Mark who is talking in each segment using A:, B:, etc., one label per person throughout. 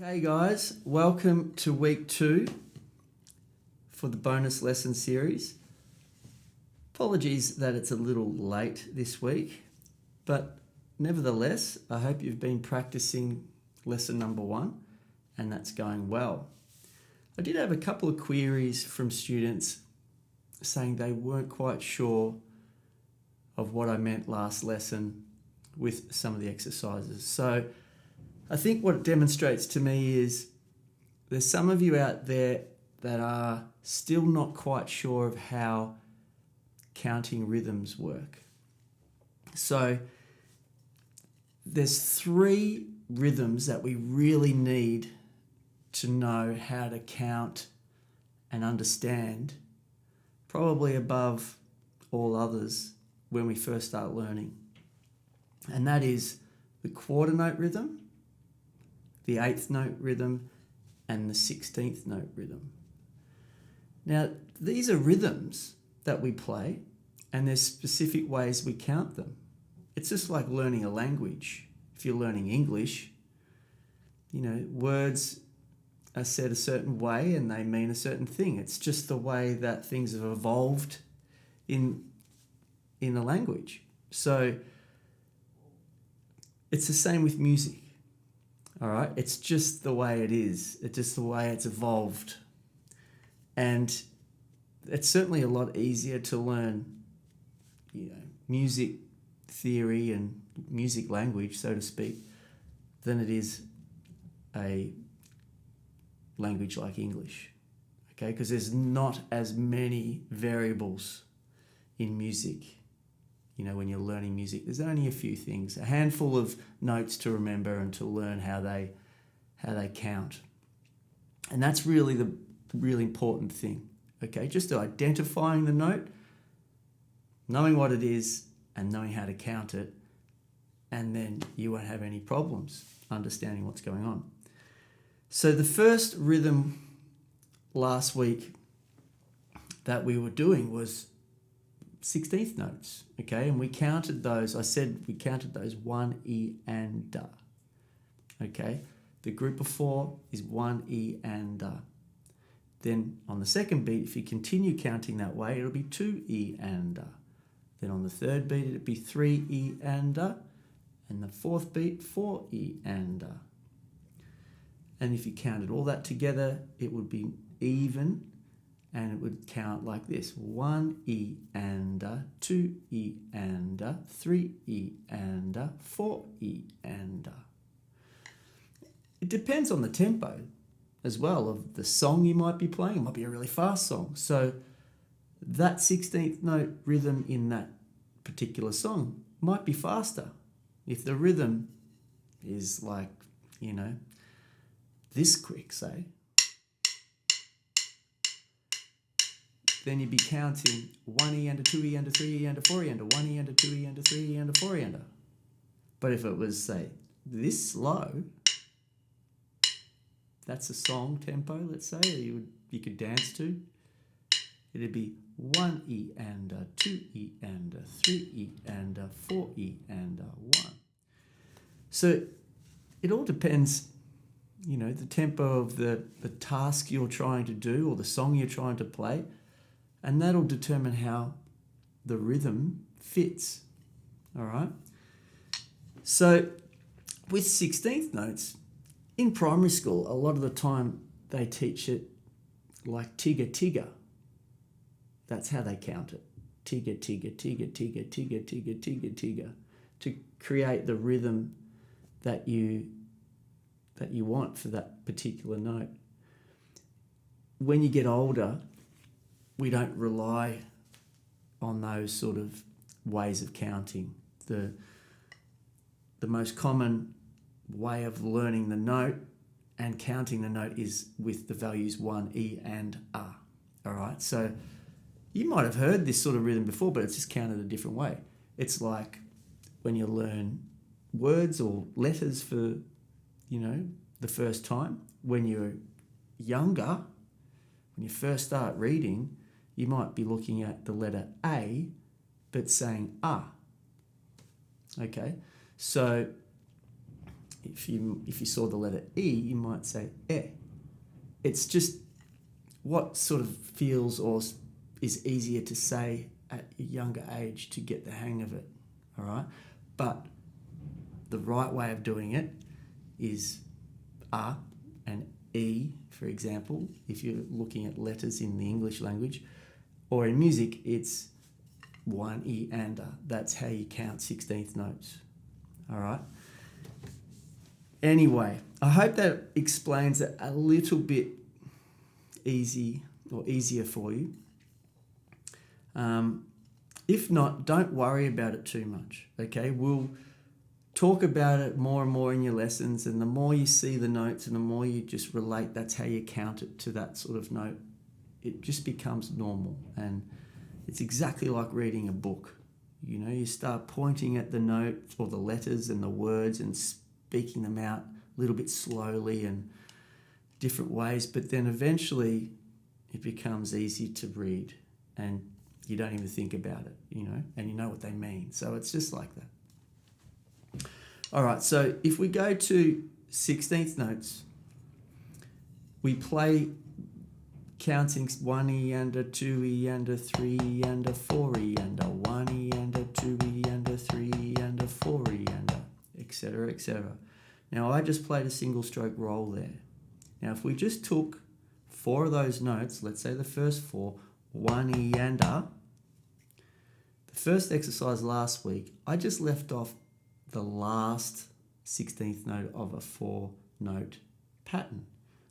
A: Okay, guys, welcome to week 2 for the bonus lesson series. Apologies that it's a little late this week, but nevertheless, I hope you've been practicing lesson number 1 and that's going well. I did have a couple of queries from students saying they weren't quite sure of what I meant last lesson with some of the exercises. So I think what it demonstrates to me is there's some of you out there that are still not quite sure of how counting rhythms work. So there's 3 rhythms that we really need to know how to count and understand, probably above all others when we first start learning. And that is the quarter note rhythm, the 8th note rhythm, and the 16th note rhythm. Now, these are rhythms that we play, and there's specific ways we count them. It's just like learning a language. If you're learning English, words are said a certain way and they mean a certain thing. It's just the way that things have evolved in a language. So it's the same with music. All right, it's just the way it is. It's just the way it's evolved. And it's certainly a lot easier to learn, music theory and music language, so to speak, than it is a language like English. Okay, because there's not as many variables in music. When you're learning music, there's only a few things, a handful of notes to remember and to learn how they count. And that's really the really important thing, okay? Just identifying the note, knowing what it is and knowing how to count it, and then you won't have any problems understanding what's going on. So the first rhythm last week that we were doing was 16th notes, okay? And we counted those. I said we counted those 1, E, and Da, okay? The group of 4 is 1, E, and Da. Then on the second beat, if you continue counting that way, it'll be 2, E, and Da. Then on the third beat, it'll be 3, E, and Da. And the fourth beat, 4, E, and Da. And if you counted all that together, it would be even, and it would count like this: 1 E and A, 2 E and A, 3 E and A, 4 E and A. It depends on the tempo as well of the song you might be playing. It might be a really fast song. So that 16th note rhythm in that particular song might be faster. If the rhythm is like, this quick, say, then you'd be counting 1 E and a 2 E and a 3 E and a 4 E and a 1 E and a 2 E and a 3 E and a 4 E and a. But if it was, say, this slow, that's a song tempo, let's say, you could dance to. It'd be 1 E and a 2 E and a 3 E and a 4 E and a 1. So it all depends, the tempo of the task you're trying to do or the song you're trying to play. And that'll determine how the rhythm fits, all right? So with 16th notes, in primary school, a lot of the time they teach it like tigger, tigger. That's how they count it. Tigger, tigger, tigger, tigger, tigger, tigger, tigger, tigger, to create the rhythm that you want for that particular note. When you get older, we don't rely on those sort of ways of counting. The most common way of learning the note and counting the note is with the values 1, E, and A. All right, so you might have heard this sort of rhythm before, but it's just counted a different way. It's like when you learn words or letters for, the first time. When you're younger, when you first start reading, you might be looking at the letter A, but saying ah. Okay, so if you saw the letter E, you might say E. It's just what sort of feels or is easier to say at a younger age to get the hang of it, all right? But the right way of doing it is A and E, for example, if you're looking at letters in the English language, or in music, it's 1 E and A. That's how you count 16th notes, all right? Anyway, I hope that explains it a little bit easier for you. If not, don't worry about it too much, okay? We'll talk about it more and more in your lessons, and the more you see the notes and the more you just relate, that's how you count it to that sort of note, it just becomes normal. And it's exactly like reading a book. You know, you start pointing at the notes or the letters and the words and speaking them out a little bit slowly and different ways, but then eventually it becomes easy to read and you don't even think about it, you know, and you know what they mean. So it's just like that. All right, so if we go to 16th notes, we play counting 1 E and a 2 E and a 3 E and a 4 E and a 1 E and a 2 E and a 3 E and a 4 E and a etc., etc. Now I just played a single stroke roll there. Now if we just took 4 of those notes, let's say the first 4, 1 E and a, the first exercise last week, I just left off the last 16th note of a 4-note pattern,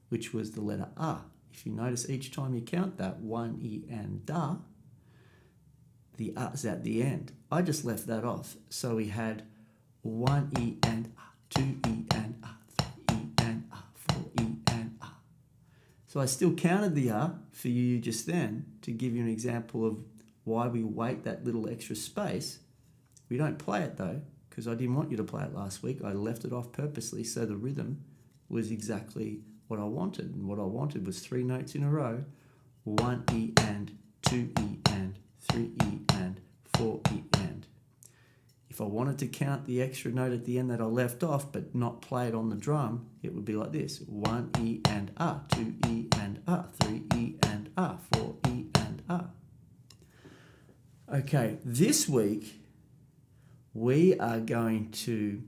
A: which was the letter A. If you notice, each time you count that 1 E and da, the A is at the end. I just left that off. So we had 1 E and A, 2 E and A, 3 E and A, 4 E and A. So I still counted the A for you just then to give you an example of why we wait that little extra space. We don't play it though, because I didn't want you to play it last week. I left it off purposely so the rhythm was exactly what I wanted. And what I wanted was 3 notes in a row, 1 E and, 2 E and, 3 E and, 4 E and. If I wanted to count the extra note at the end that I left off but not play it on the drum, it would be like this: 1 E and A, 2 E and A, 3 E and A, 4 E and A. Okay, this week we are going to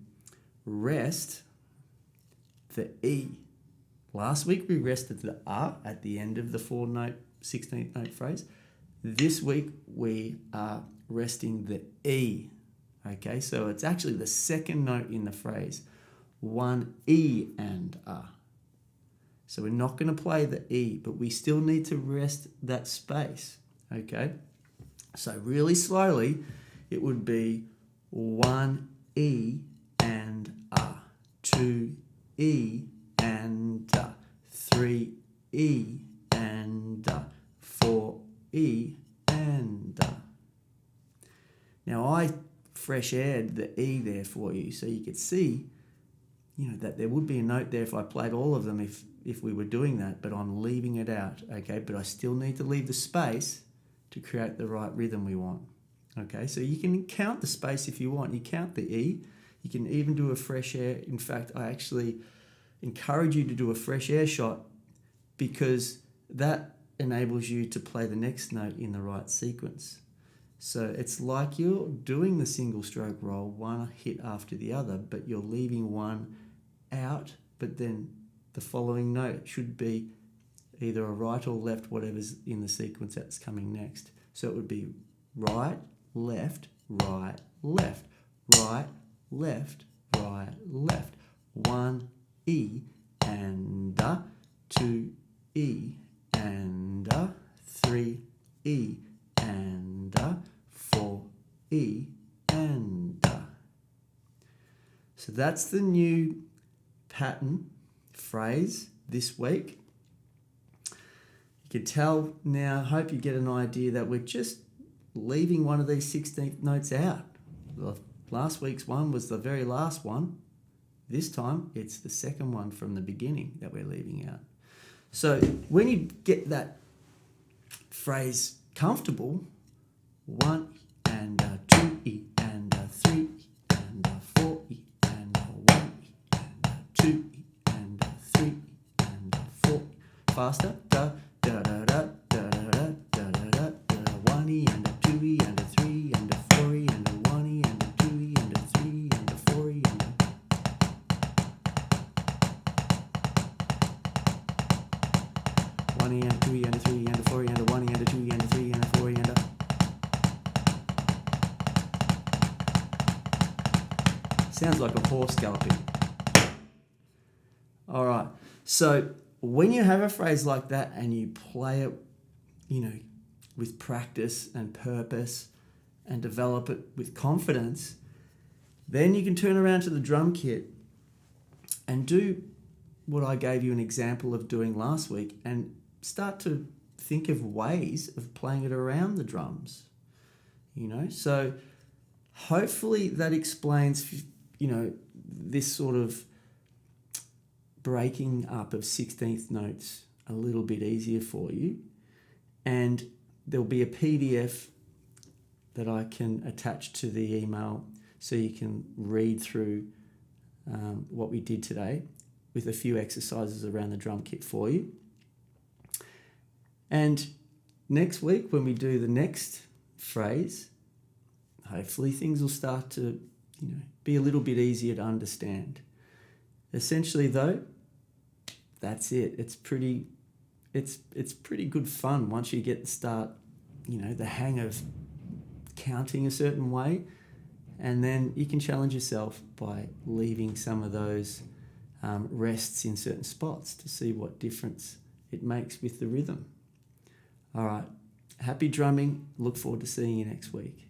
A: rest the E. Last week we rested the A at the end of the 4-note, 16th note phrase. This week we are resting the E. Okay, so it's actually the second note in the phrase, 1 E and A. So we're not going to play the E, but we still need to rest that space. Okay, so really slowly it would be 1 E and A, 2 E and A, 3 E and A, 4 E and A. Now I fresh aired the E there for you so you could see, you know, that there would be a note there if I played all of them if we were doing that, but I'm leaving it out, okay? But I still need to leave the space to create the right rhythm we want. Okay, so you can count the space if you want. You count the E. You can even do a fresh air. In fact, I actually encourage you to do a fresh air shot because that enables you to play the next note in the right sequence. So it's like you're doing the single stroke roll, one hit after the other, but you're leaving one out, but then the following note should be either a right or left, whatever's in the sequence that's coming next. So it would be right, left, right, left, right, left, right, left. 1 E and A, 2 E and A, 3 E and A, 4 E and A. So that's the new pattern phrase this week. You can tell now, I hope you get an idea that we're just leaving one of these 16th notes out. Last week's one was the very last one. This time it's the second one from the beginning that we're leaving out. So when you get that phrase comfortable, 1 and a 2 E and a 3 E and a 4 E and a 1 E and faster. Da da da da da da da da da da. One-y and a two-y and a three and a four-y and a one-y and a two-y and a three and a four-y and a... One-y and a two-y and a three and a four-y and a one-y and a two-y and a three and a four-y and a... Sounds like a horse galloping. All right. So when you have a phrase like that and you play it, with practice and purpose and develop it with confidence, then you can turn around to the drum kit and do what I gave you an example of doing last week and start to think of ways of playing it around the drums, So hopefully that explains, this sort of breaking up of 16th notes a little bit easier for you. And there'll be a PDF that I can attach to the email so you can read through what we did today with a few exercises around the drum kit for you. And next week, when we do the next phrase, hopefully things will start to, be a little bit easier to understand. Essentially, though, that's it. It's pretty good fun once you get to start, the hang of counting a certain way, and then you can challenge yourself by leaving some of those rests in certain spots to see what difference it makes with the rhythm. All right. Happy drumming. Look forward to seeing you next week.